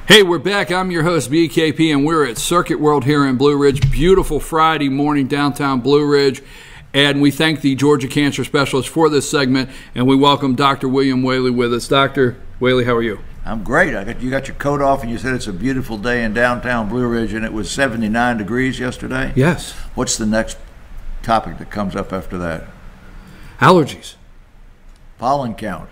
Hey, we're back. I'm your host, BKP, and we're at Circuit World here in Blue Ridge. Beautiful Friday morning, downtown Blue Ridge. And we thank the Georgia Cancer Specialist for this segment, and we welcome Dr. William Whaley with us. Dr. Whaley, how are you? I'm great. You got your coat off, and you said it's a beautiful day in downtown Blue Ridge, and it was 79 degrees yesterday? Yes. What's the next topic that comes up after that? Allergies. Pollen count.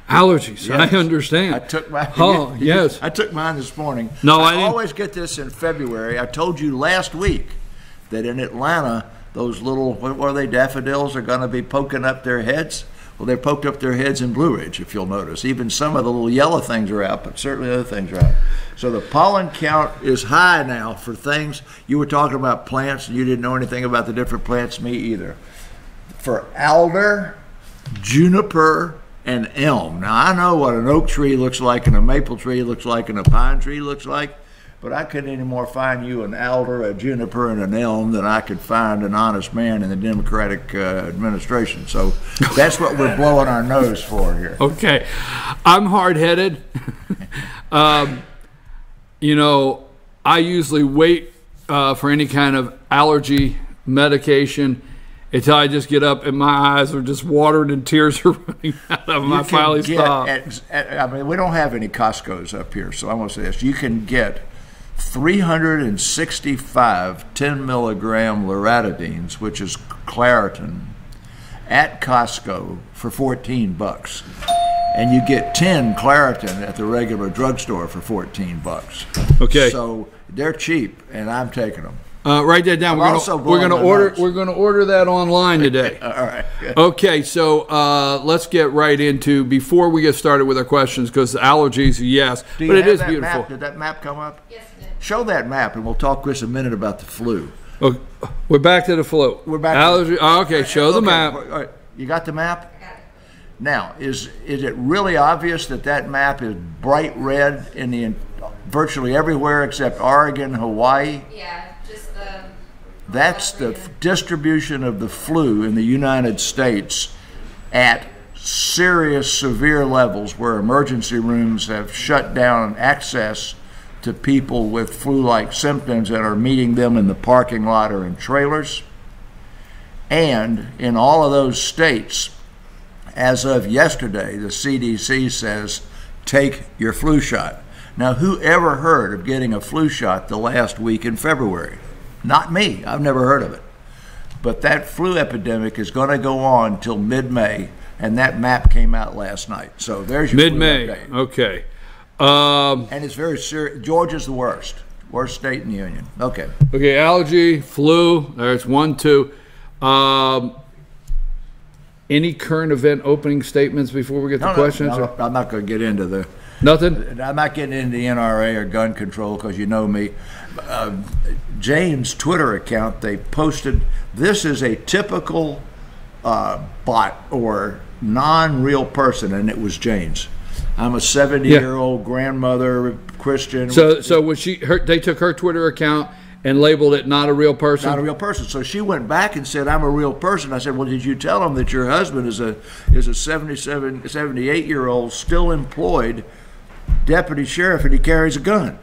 Allergies. Yes. I understand. I took mine. Oh, yes. I took mine this morning. No, I I didn't. always get this in February. I told you last week that in Atlanta, those little, what are they, daffodils are going to be poking up their heads. Well, they poked up their heads in Blue Ridge, if you'll notice. Even some of the little yellow things are out, but certainly other things are out. So the pollen count is high now for things. You were talking about plants, and you didn't know anything about the different plants. Me either. For alder, juniper, and elm. Now, I know what an oak tree looks like, and a maple tree looks like, and a pine tree looks like, but I couldn't anymore find you an alder, a juniper, and an elm than I could find an honest man in the Democratic administration. So that's what we're blowing our nose for here. Okay. I'm hard-headed. You know, I usually wait for any kind of allergy medication until I just get up and my eyes are just watering and tears are running out of them. I finally stop. I mean, we don't have any Costco's up here, so I'm going to say this. You can get 365 10-milligram loratadines, which is Claritin, at Costco for $14. And you get 10 Claritin at the regular drugstore for $14. Okay. So they're cheap, and I'm taking them. Write that down. We're going to order that online today. All right. Good. Okay, so let's get right into, before we get started with our questions, because allergies, yes, but it is beautiful. Did that map come up? Yes, it did. Show that map, and we'll talk just a minute about the flu. Okay, we're back to the flu. We're back. Allergy. Okay, show the map. All right. You got the map? I got it. Now, is it really obvious that that map is bright red in virtually everywhere except Oregon, Hawaii? Yeah, just the... That's the distribution of the flu in the United States at serious, severe levels where emergency rooms have shut down access to people with flu-like symptoms and are meeting them in the parking lot or in trailers. And in all of those states, as of yesterday, the CDC says, take your flu shot. Now, who ever heard of getting a flu shot the last week in February? Not me. I've never heard of it. But that flu epidemic is going to go on till mid-May, and that map came out last night. So there's your mid-May. Okay. And it's very serious. Georgia's the worst state in the union. Okay. Okay, allergy, flu. There's 1, 2. Any current event opening statements before we get to questions? No, I'm not going to get into the... Nothing? I'm not getting into the NRA or gun control because you know me. Jane's Twitter account, they posted, this is a typical bot or non-real person, and it was Jane's. I'm a 70-year-old grandmother, Christian. So was they took her Twitter account and labeled it not a real person? Not a real person. So she went back and said, I'm a real person. I said, well, did you tell him that your husband is a 78-year-old, still employed deputy sheriff, and he carries a gun?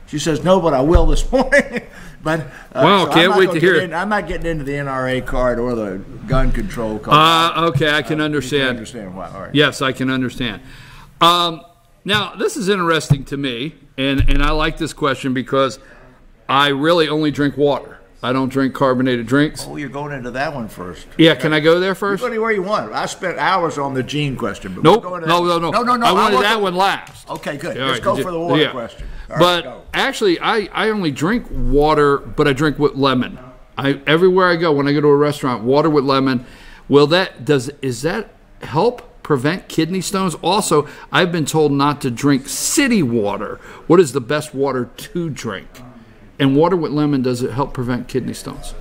She says, no, but I will this morning. But wow, so can't wait to hear it. I'm not getting into the NRA card or the gun control card. Okay, I can understand. You can understand why. All right. Yes, I can understand. Now, this is interesting to me, and I like this question because I really only drink water. I don't drink carbonated drinks. Oh, you're going into that one first. Yeah, can I go there first? You go anywhere you want. I spent hours on the gene question. But Nope. No. I wanted that one last. Okay, good. All Let's right, go for the water question. All right, but actually, I only drink water, but I drink with lemon. Everywhere I go, when I go to a restaurant, water with lemon. Is that help prevent kidney stones? Also, I've been told not to drink city water. What is the best water to drink? And water with lemon, does it help prevent kidney stones?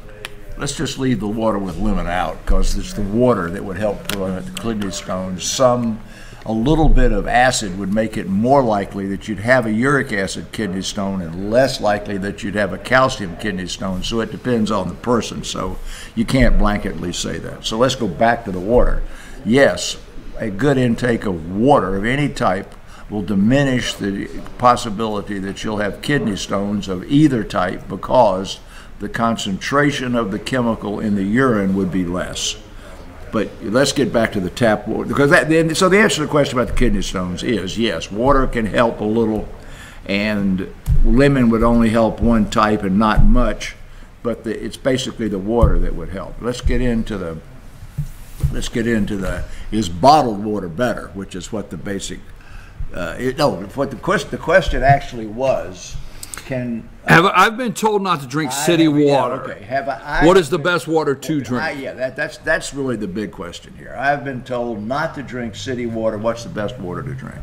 Let's just leave the water with lemon out because it's the water that would help prevent the kidney stones. A little bit of acid would make it more likely that you'd have a uric acid kidney stone and less likely that you'd have a calcium kidney stone. So it depends on the person. So you can't blanketly say that. So let's go back to the water. Yes, a good intake of water of any type will diminish the possibility that you'll have kidney stones of either type, because the concentration of the chemical in the urine would be less. But let's get back to the tap water, because so the answer to the question about the kidney stones is yes, water can help a little, and lemon would only help one type and not much, but it's basically the water that would help. Let's get into the is bottled water better, which is what the basic what the question actually was. I've been told not to drink city water. Okay. What is the best water to drink? That's really the big question here. I've been told not to drink city water. What's the best water to drink?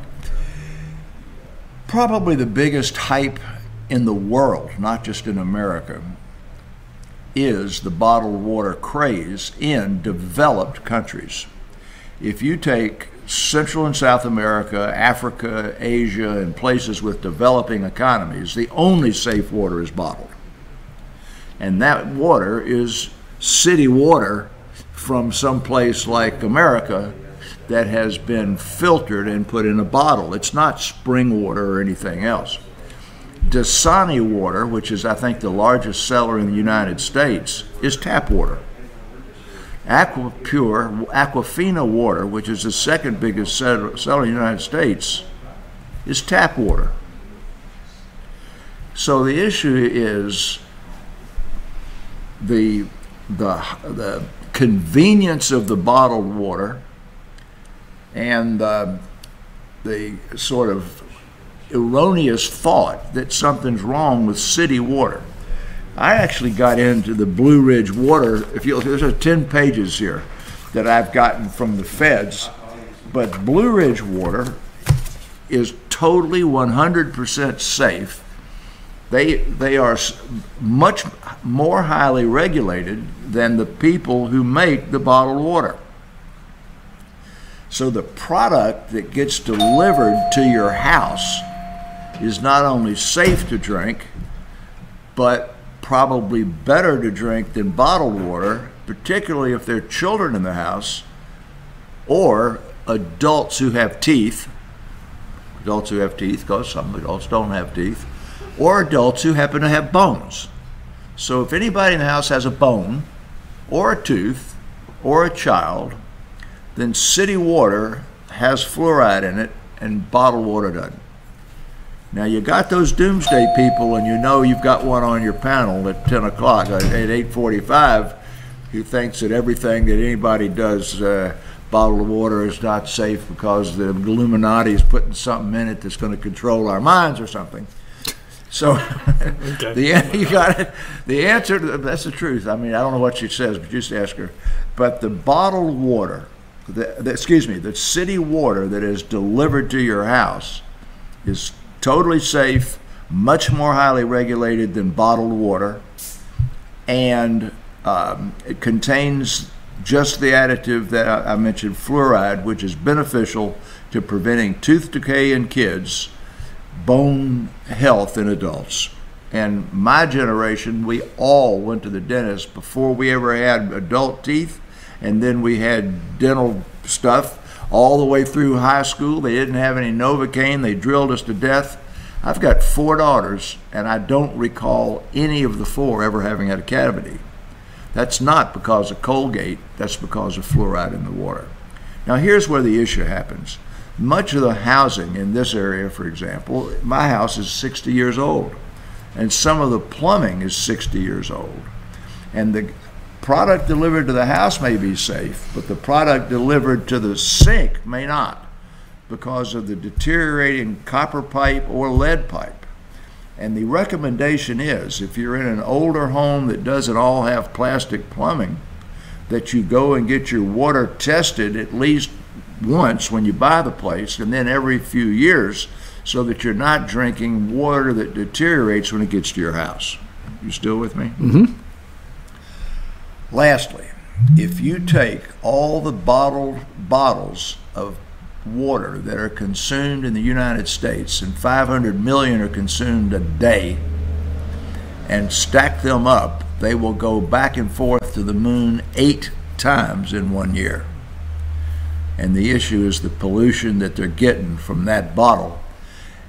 Probably the biggest hype in the world, not just in America, is the bottled water craze in developed countries. If you take Central and South America, Africa, Asia, and places with developing economies, the only safe water is bottled. And that water is city water from some place like America that has been filtered and put in a bottle. It's not spring water or anything else. Dasani water, which is I think the largest seller in the United States, is tap water. Aquafina water, which is the second biggest seller in the United States, is tap water. So the issue is the convenience of the bottled water and the sort of erroneous thought that something's wrong with city water. I actually got into the Blue Ridge water. There's 10 pages here that I've gotten from the feds, but Blue Ridge water is totally 100% safe. They are much more highly regulated than the people who make the bottled water. So the product that gets delivered to your house is not only safe to drink, but probably better to drink than bottled water, particularly if there are children in the house or adults who have teeth. Adults who have teeth, because some adults don't have teeth, or adults who happen to have bones. So if anybody in the house has a bone or a tooth or a child, then city water has fluoride in it and bottled water doesn't. Now you got those doomsday people, and you know you've got one on your panel at 10 o'clock, at 8:45, who thinks that everything that anybody does bottled water is not safe because the Illuminati is putting something in it that's going to control our minds or something. So okay. You got it. The answer to that's the truth. I mean, I don't know what she says, but just ask her. But the bottled water, the city water that is delivered to your house is totally safe, much more highly regulated than bottled water, and it contains just the additive that I mentioned, fluoride, which is beneficial to preventing tooth decay in kids, bone health in adults. And my generation, we all went to the dentist before we ever had adult teeth, and then we had dental stuff all the way through high school. They didn't have any Novocaine. They drilled us to death. I've got 4 daughters, and I don't recall any of the 4 ever having had a cavity. That's not because of Colgate. That's because of fluoride in the water. Now, here's where the issue happens. Much of the housing in this area, for example, my house is 60 years old, and some of the plumbing is 60 years old. And the product delivered to the house may be safe, but the product delivered to the sink may not, because of the deteriorating copper pipe or lead pipe. And the recommendation is, if you're in an older home that doesn't all have plastic plumbing, that you go and get your water tested at least once when you buy the place, and then every few years, so that you're not drinking water that deteriorates when it gets to your house. You still with me? Mm-hmm. Lastly, if you take all the bottled bottles of water that are consumed in the United States, and 500 million are consumed a day, and stack them up, they will go back and forth to the moon 8 times in 1 year. And the issue is the pollution that they're getting from that bottle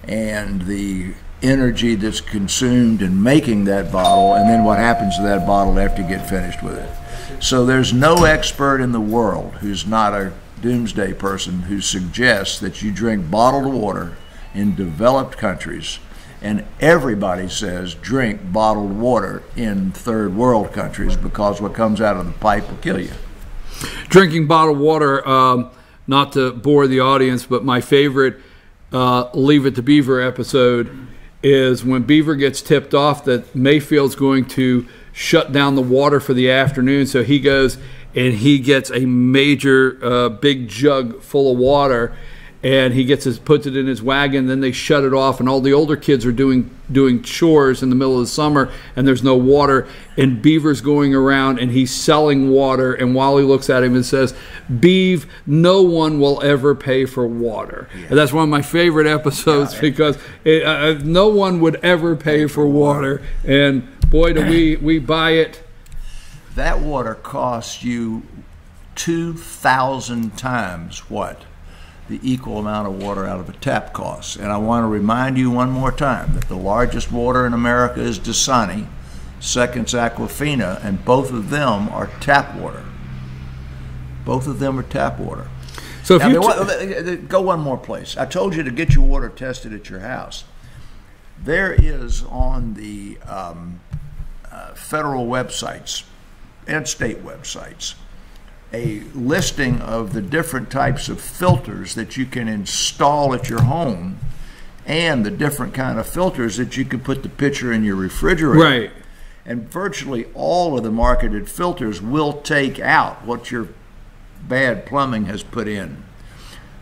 and the energy that's consumed in making that bottle, and then what happens to that bottle after you get finished with it. So there's no expert in the world who's not a doomsday person who suggests that you drink bottled water in developed countries, and everybody says drink bottled water in third world countries because what comes out of the pipe will kill you. Drinking bottled water, not to bore the audience, but my favorite Leave It to Beaver episode is when Beaver gets tipped off that Mayfield's going to shut down the water for the afternoon, so he goes and he gets a major big jug full of water, and he puts it in his wagon. Then they shut it off, and all the older kids are doing chores in the middle of the summer, and there's no water, and Beaver's going around and he's selling water, and Wally looks at him and says, "Beav, no one will ever pay for water." Yeah. And that's one of my favorite episodes, because no one would ever pay for water, and boy, do we buy it. That water costs you 2,000 times what the equal amount of water out of a tap costs. And I want to remind you one more time that the largest water in America is Dasani, second's Aquafina, and both of them are tap water. Both of them are tap water. So if you go one more place. I told you to get your water tested at your house. There is on the federal websites and state websites a listing of the different types of filters that you can install at your home, and the different kind of filters that you can put the pitcher in your refrigerator. Right. And virtually all of the marketed filters will take out what your bad plumbing has put in.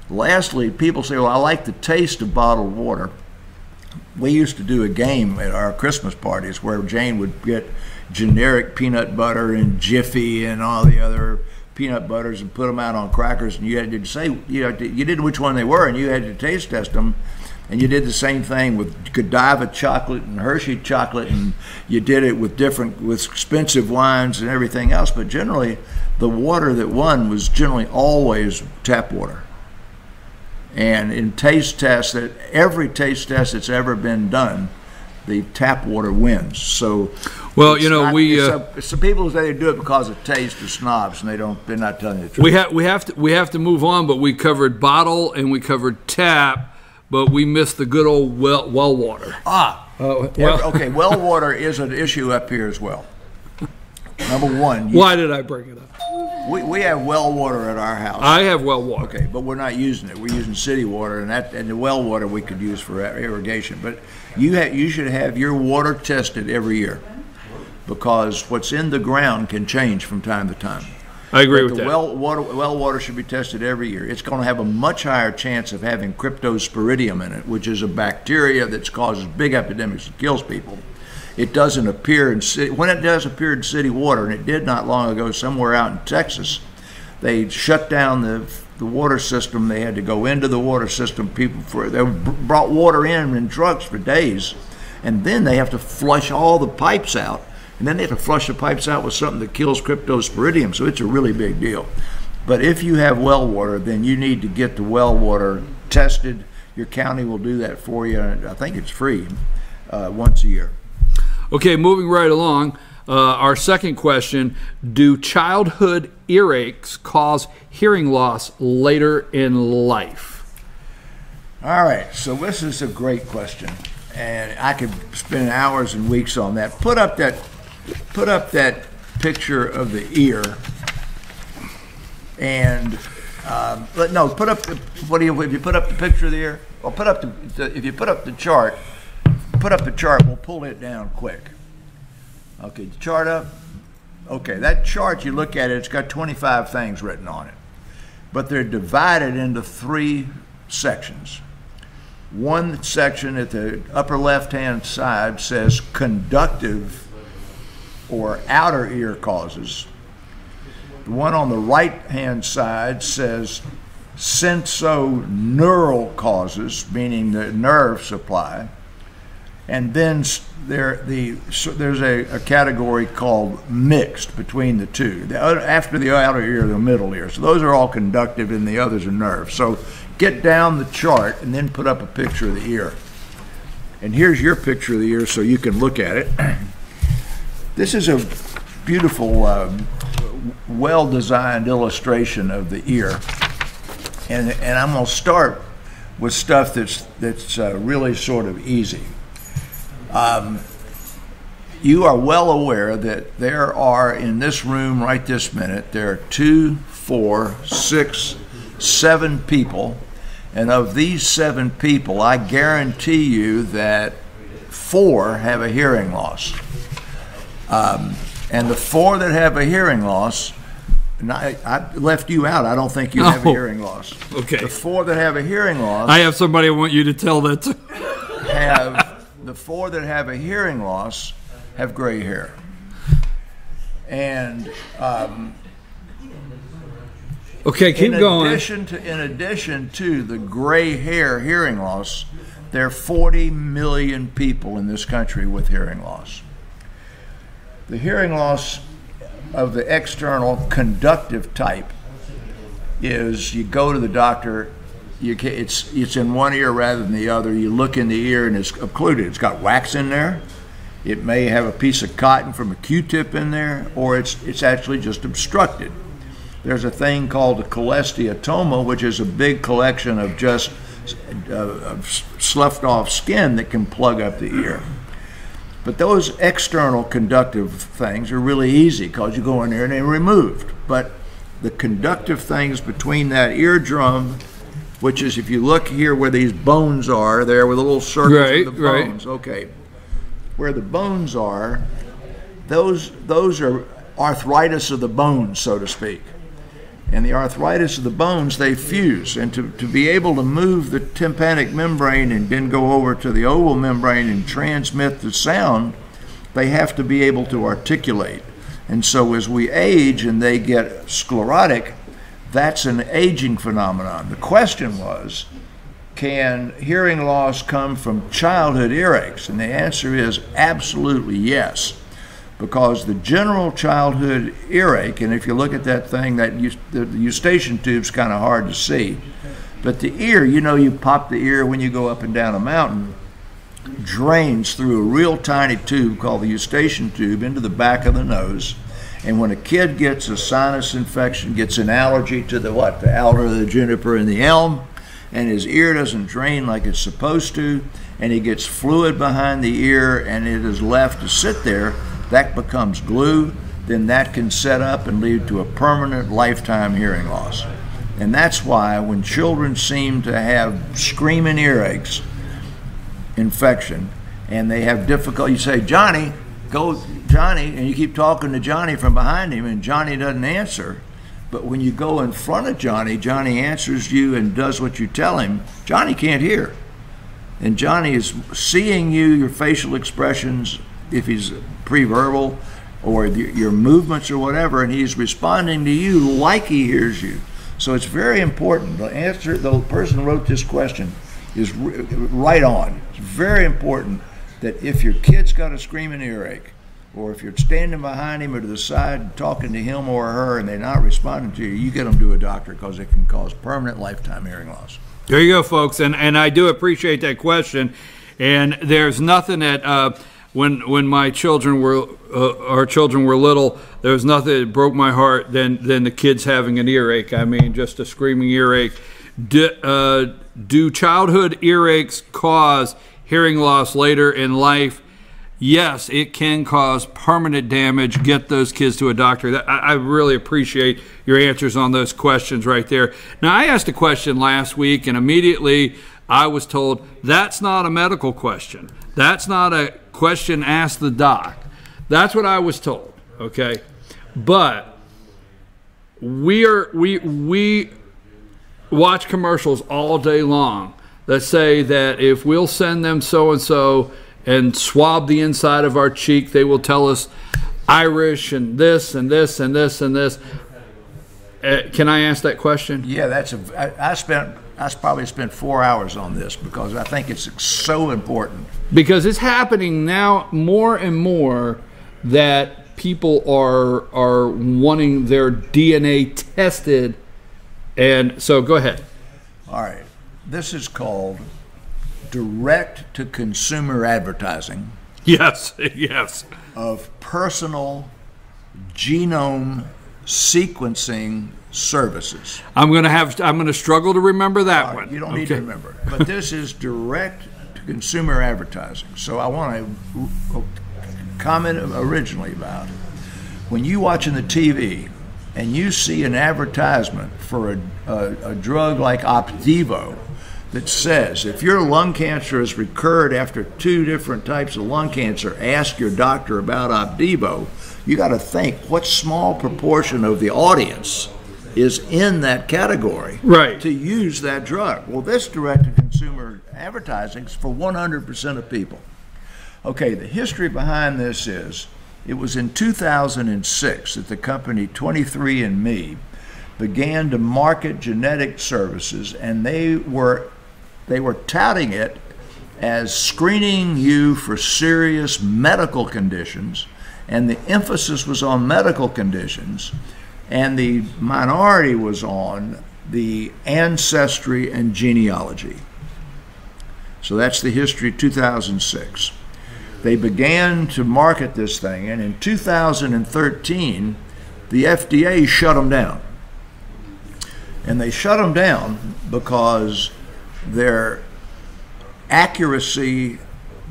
Lastly, people say, well, I like the taste of bottled water. We used to do a game at our Christmas parties where Jane would get generic peanut butter and Jiffy and all the other peanut butters and put them out on crackers, and you had to say, you did which one they were, and you had to taste test them. And you did the same thing with Godiva chocolate and Hershey chocolate, and you did it with expensive wines and everything else. But generally, the water that won was generally always tap water. And in taste tests, every taste test that's ever been done, the tap water wins. So, well, you know, some people say they do it because of taste are snobs, and they're not telling you the truth. We have to move on, but we covered bottle and we covered tap, but we missed the good old well water. Okay, well water is an issue up here as well. Number one. Why did I bring it up? We have well water at our house. I have well water. Okay, but we're not using it. We're using city water, and the well water we could use for irrigation. But you should have your water tested every year, because what's in the ground can change from time to time. I agree with that. Well water should be tested every year. It's going to have a much higher chance of having cryptosporidium in it, which is a bacteria that causes big epidemics and kills people. It doesn't appear in city. When it does appear in city water, and it did not long ago somewhere out in Texas, they shut down the water system. They had to go into the water system. They brought water in trucks for days, and then they have to flush all the pipes out. And then they have to flush the pipes out with something that kills cryptosporidium, so it's a really big deal. But if you have well water, then you need to get the well water tested. Your county will do that for you, and I think it's free, once a year. Okay, moving right along, our second question, do childhood earaches cause hearing loss later in life? All right, so this is a great question, and I could spend hours and weeks on that. Put up that picture of the ear, and if you put up the picture of the ear, or if you put up the chart, we'll pull it down quick. Okay, the chart up. Okay, that chart, you look at it, it's got 25 things written on it, but they're divided into 3 sections. One section at the upper left-hand side says conductive or outer ear causes. The one on the right-hand side says sensorineural causes, meaning the nerve supply. And then there's a category called mixed between the two. After the outer ear, the middle ear. So those are all conductive and the others are nerve. So get down the chart and then put up a picture of the ear. And here's your picture of the ear so you can look at it. This is a beautiful, well-designed illustration of the ear. And I'm going to start with stuff that's really sort of easy. You are well aware that there are, in this room right this minute, there are 2, 4, 6, 7 people. And of these 7 people, I guarantee you that 4 have a hearing loss. And the 4 that have a hearing loss, and I left you out. I don't think you have a hearing loss. Okay. The 4 that have a hearing loss. I have somebody I want you to tell that to. The 4 that have a hearing loss have gray hair. And okay, keep going. In addition to the gray hair hearing loss, there are 40 million people in this country with hearing loss. The hearing loss of the external conductive type is you go to the doctor, it's in one ear rather than the other. You look in the ear and it's occluded. It's got wax in there. It may have a piece of cotton from a Q-tip in there, or it's actually just obstructed. There's a thing called a cholesteatoma, which is a big collection of just sloughed off skin that can plug up the ear. But those external conductive things are really easy because you go in there and they're removed. But the conductive things between that eardrum, which is, if you look here where these bones are, there with the little circles of the bones. Right. Okay. Where the bones are, those are arthritis of the bones, so to speak. And the arthritis of the bones, they fuse. And to be able to move the tympanic membrane and then go over to the oval membrane and transmit the sound, they have to be able to articulate. And so as we age and they get sclerotic, that's an aging phenomenon. The question was, can hearing loss come from childhood earaches? And the answer is absolutely yes. Because the general childhood earache, and if you look at that thing, the eustachian tube's kind of hard to see, but the ear, you know, you pop the ear when you go up and down a mountain, drains through a real tiny tube called the eustachian tube into the back of the nose. And when a kid gets a sinus infection, gets an allergy to the what? The alder, the juniper, and the elm, and his ear doesn't drain like it's supposed to, and he gets fluid behind the ear, and it is left to sit there, that becomes glue, then that can set up and lead to a permanent lifetime hearing loss. And that's why when children seem to have screaming earaches, infection, and they have difficulty, you say, Johnny, go, Johnny, and you keep talking to Johnny from behind him, and Johnny doesn't answer. But when you go in front of Johnny, Johnny answers you and does what you tell him. Johnny can't hear. And Johnny is seeing you, your facial expressions, if he's pre-verbal, or your movements or whatever, and he's responding to you like he hears you. So it's very important. The answer, the person who wrote this question is right on. It's very important that if your kid's got a screaming earache, or if you're standing behind him or to the side talking to him or her and they're not responding to you, you get them to a doctor because it can cause permanent lifetime hearing loss. There you go, folks, and I do appreciate that question. And there's nothing that when my children were our children were little, there was nothing that broke my heart than the kids having an earache. I mean, just a screaming earache. Do childhood earaches cause hearing loss later in life? Yes, it can cause permanent damage. Get those kids to a doctor. I really appreciate your answers on those questions right there. Now, I asked a question last week, and immediately I was told that's not a medical question. That's not a question asked the doc. That's what I was told, okay? But we watch commercials all day long that say that if we'll send them so-and-so and swab the inside of our cheek, they will tell us Irish and this and this and this and this. Can I ask that question? Yeah, I probably spent 4 hours on this because I think it's so important. Because it's happening now more and more that people are wanting their DNA tested. And so go ahead. All right. This is called direct-to-consumer advertising Yes, yes. of personal genome sequencing services. I'm gonna struggle to remember that one. You don't need to remember it. But this is direct-to-consumer advertising. So I want to comment originally about it. When you watching the TV and you see an advertisement for a drug like Opdivo that says, if your lung cancer has recurred after 2 different types of lung cancer, ask your doctor about Opdivo, you got to think what small proportion of the audience is in that category to use that drug. Well, this direct-to-consumer advertising is for 100% of people. Okay, the history behind this is, it was in 2006 that the company 23andMe began to market genetic services, and they were touting it as screening you for serious medical conditions, and the emphasis was on medical conditions, and the minority was on the ancestry and genealogy. So that's the history of 2006. They began to market this thing, and in 2013, the FDA shut them down. And they shut them down because their accuracy,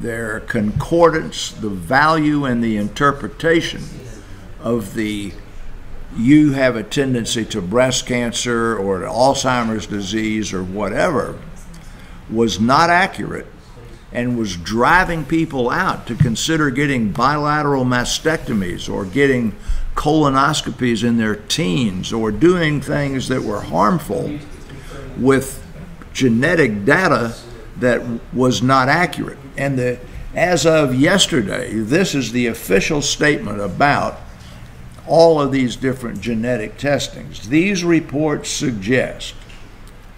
their concordance, the value and the interpretation of the you have a tendency to breast cancer or to Alzheimer's disease or whatever was not accurate, and was driving people out to consider getting bilateral mastectomies or getting colonoscopies in their teens or doing things that were harmful with genetic data that was not accurate. And as of yesterday, this is the official statement about all of these different genetic testings. These reports suggest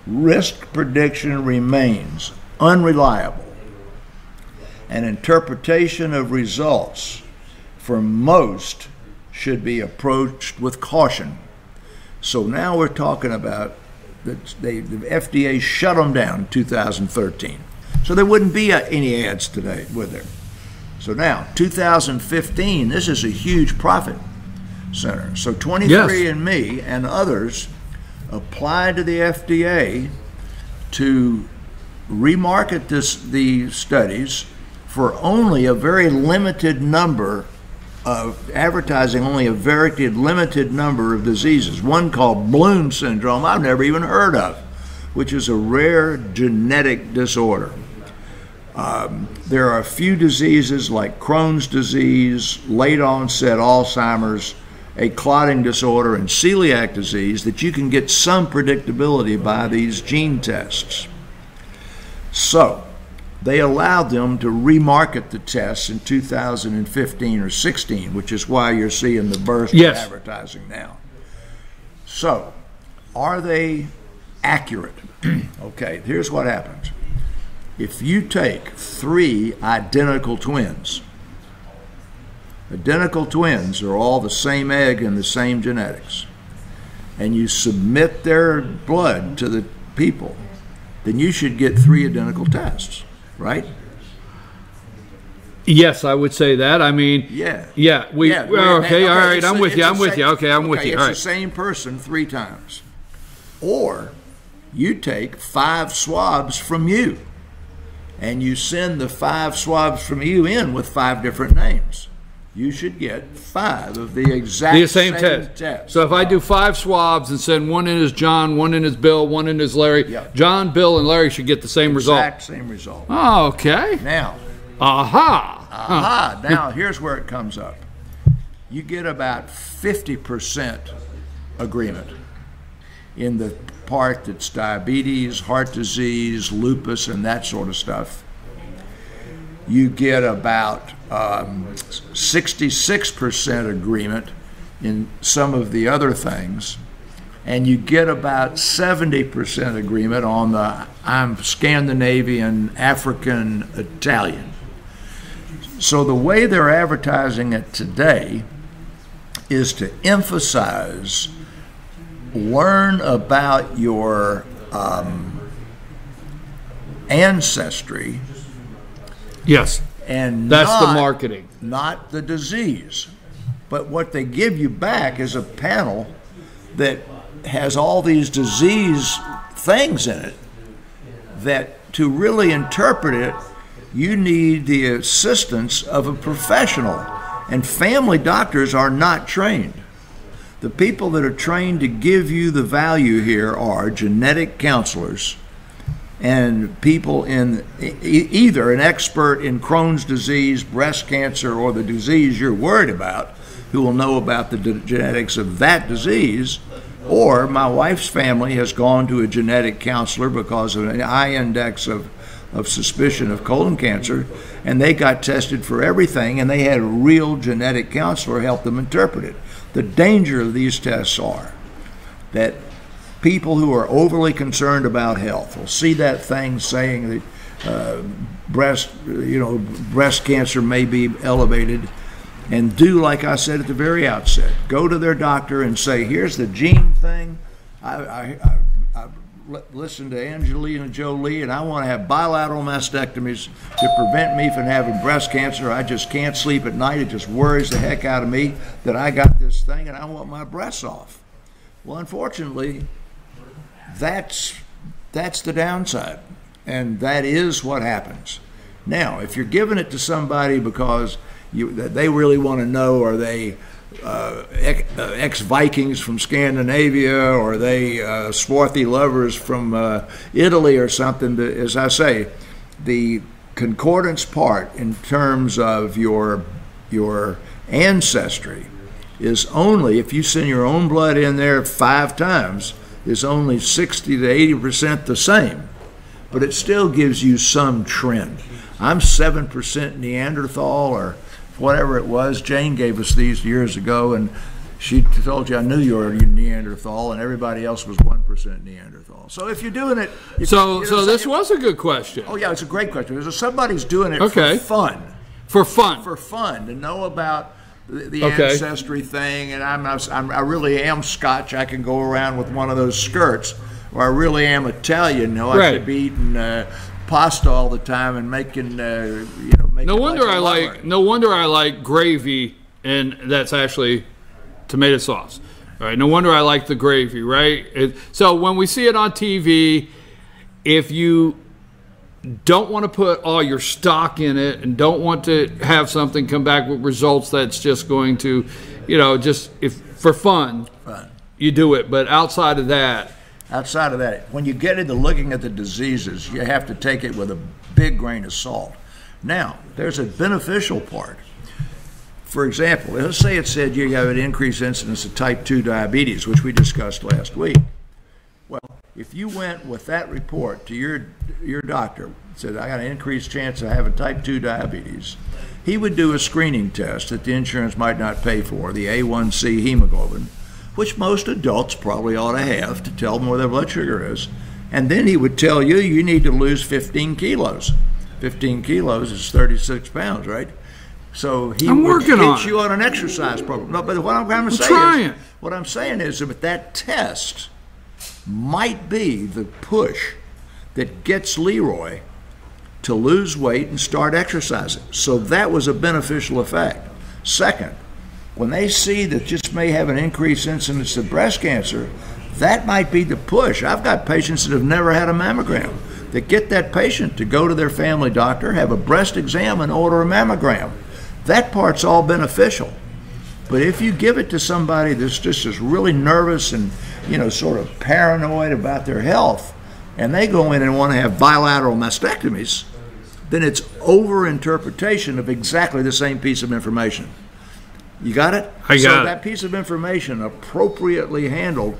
risk prediction remains unreliable. An interpretation of results for most should be approached with caution. So now we're talking about that the FDA shut them down in 2013. So there wouldn't be any ads today, would there? So now, 2015, this is a huge profit center. So 23andMe and others applied to the FDA to remarket these studies for only a very limited number of advertising, only a very limited number of diseases. One called Bloom syndrome I've never even heard of, which is a rare genetic disorder. There are a few diseases like Crohn's disease, late onset Alzheimer's, a clotting disorder, and celiac disease that you can get some predictability by these gene tests. So they allowed them to remarket the tests in 2015 or 16, which is why you're seeing the burst of advertising now. So, are they accurate? Okay, here's what happens. If you take 3 identical twins are all the same egg and the same genetics, and you submit their blood to the people, then you should get 3 identical tests. Right? Yes, I would say that. I mean, okay, all right, I'm with you. Okay, I'm with you. It's the same person 3 times. Or you take 5 swabs from you, and you send the 5 swabs from you in with 5 different names. You should get 5 of the exact same test. So if I do 5 swabs and send one in as John, one in as Bill, one in as Larry, John, Bill, and Larry should get the same result. Exact same result. Oh, okay. Now, now here's where it comes up. You get about 50% agreement in the part that's diabetes, heart disease, lupus, and that sort of stuff. You get about 66% agreement in some of the other things, and you get about 70% agreement on the Scandinavian, African, Italian. So the way they're advertising it today is to emphasize, learn about your ancestry. Yes. And that's the marketing. Not the disease. But what they give you back is a panel that has all these disease things in it that to really interpret it, you need the assistance of a professional. And family doctors are not trained. The people that are trained to give you the value here are genetic counselors and people in either an expert in Crohn's disease, breast cancer, or the disease you're worried about, who will know about the genetics of that disease, or my wife's family has gone to a genetic counselor because of an high index of suspicion of colon cancer, and they got tested for everything, and they had a real genetic counselor help them interpret it. The danger of these tests are that people who are overly concerned about health will see that thing saying that breast cancer may be elevated, and do like I said at the very outset, go to their doctor and say, here's the gene thing. I listened to Angelina Jolie, and I want to have bilateral mastectomies to prevent me from having breast cancer. I just can't sleep at night. It just worries the heck out of me that I got this thing and I want my breasts off. Well, unfortunately, that's the downside, and that is what happens. Now, if you're giving it to somebody because they really want to know, are they ex-Vikings from Scandinavia, or are they swarthy lovers from Italy or something, as I say, the concordance part in terms of your ancestry is only, if you send your own blood in there 5 times, is only 60 to 80% the same, but it still gives you some trend. I'm 7% Neanderthal, or whatever it was. Jane gave us these years ago, and she told you, I knew you were Neanderthal, and everybody else was 1% Neanderthal. So if you're doing it... So this was a good question. Oh, yeah, it's a great question. If somebody's doing it for fun. For fun. For fun, to know about the ancestry thing, and I really am Scotch. I can go around with one of those skirts, or I really am Italian. No, I should be eating pasta all the time and making no wonder I like gravy, and that's actually tomato sauce. All right, no wonder I like the gravy, right? So when we see it on TV, if you don't want to put all your stock in it and don't want to have something come back with results that's just going to, just for fun, you do it. But outside of that, when you get into looking at the diseases, you have to take it with a big grain of salt. Now, there's a beneficial part. For example, let's say it said you have an increased incidence of type 2 diabetes, which we discussed last week. Well, if you went with that report to your doctor, said, I got an increased chance of having type 2 diabetes, he would do a screening test that the insurance might not pay for, the A1C hemoglobin, which most adults probably ought to have to tell them where their blood sugar is. And then he would tell you, you need to lose 15 kilos. 15 kilos is 36 pounds, right? So he would get you on an exercise program. No, but what I'm saying is that that test might be the push that gets Leroy to lose weight and start exercising. So that was a beneficial effect. Second, when they see that just may have an increased incidence of breast cancer, that might be the push. I've got patients that have never had a mammogram that get that patient to go to their family doctor, have a breast exam, and order a mammogram. That part's all beneficial. But if you give it to somebody that's just really nervous and sort of paranoid about their health, and they go in and want to have bilateral mastectomies, then it's over-interpretation of exactly the same piece of information. You got it? So that piece of information, appropriately handled,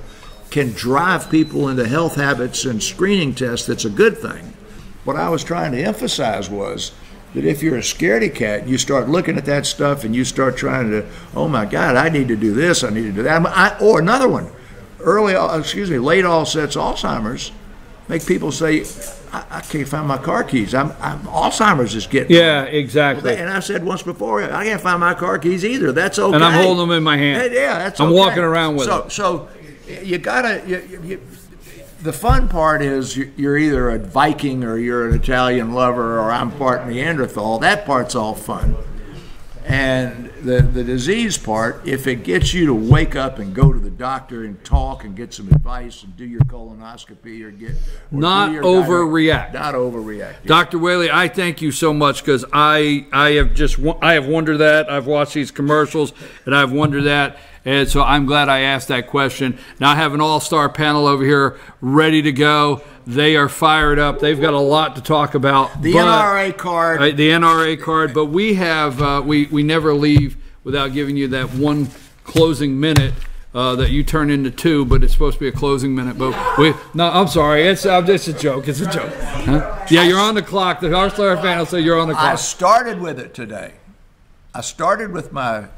can drive people into health habits and screening tests. That's a good thing. What I was trying to emphasize was that if you're a scaredy cat, you start looking at that stuff and you start trying to, oh my God, I need to do this, I need to do that. Or another one, late onset Alzheimer's, make people say, I can't find my car keys. Alzheimer's is getting me. Yeah, exactly. And I said once before, I can't find my car keys either. That's okay. And I'm holding them in my hand. Yeah, that's okay. I'm walking around with them. So you gotta, the fun part is you're either a Viking or you're an Italian lover or I'm part Neanderthal. That part's all fun. And the disease part, if it gets you to wake up and go to the doctor and talk and get some advice and do your colonoscopy not overreact. Not overreact. Dr. Whaley, I thank you so much because I have wondered that. I've watched these commercials and I've wondered that. And so I'm glad I asked that question. Now I have an all-star panel over here ready to go. They are fired up. They've got a lot to talk about. The NRA card. The NRA card. But we have we never leave without giving you that one closing minute that you turn into two, but it's supposed to be a closing minute. But no, I'm sorry. It's a joke. It's a joke. Huh? Yeah, you're on the clock. The all-star panel said you're on the clock. I started with it today. I started with my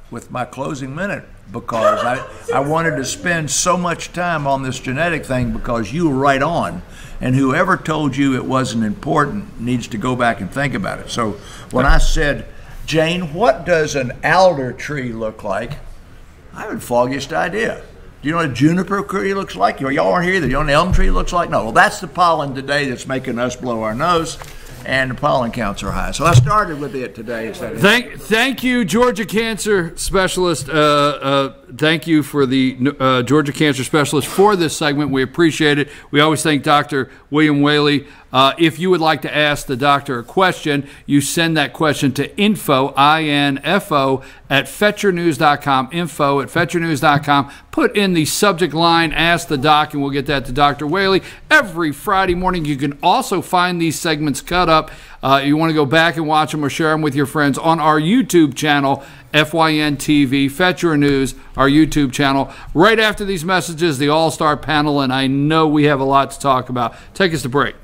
closing minute because I wanted to spend so much time on this genetic thing because you were right on. And whoever told you it wasn't important needs to go back and think about it. So when I said, Jane, what does an alder tree look like? I had the foggiest idea. Do you know what a juniper tree looks like? Y'all aren't here either. You know what an elm tree looks like? No. Well, that's the pollen today that's making us blow our nose. And the pollen counts are high. So I started with it today. Thank you, Georgia Cancer Specialist. Thank you for the Georgia Cancer Specialist for this segment. We appreciate it. We always thank Dr. William Whaley. If you would like to ask the doctor a question, you send that question to info, I-N-F-O, at fetchernews.com, info at fetchernews.com. Put in the subject line, ask the doc, and we'll get that to Dr. Whaley every Friday morning. You can also find these segments cut up. You want to go back and watch them or share them with your friends on our YouTube channel, FYN TV, Fetcher News, our YouTube channel. Right after these messages, the All-Star panel, and I know we have a lot to talk about. Take us to break.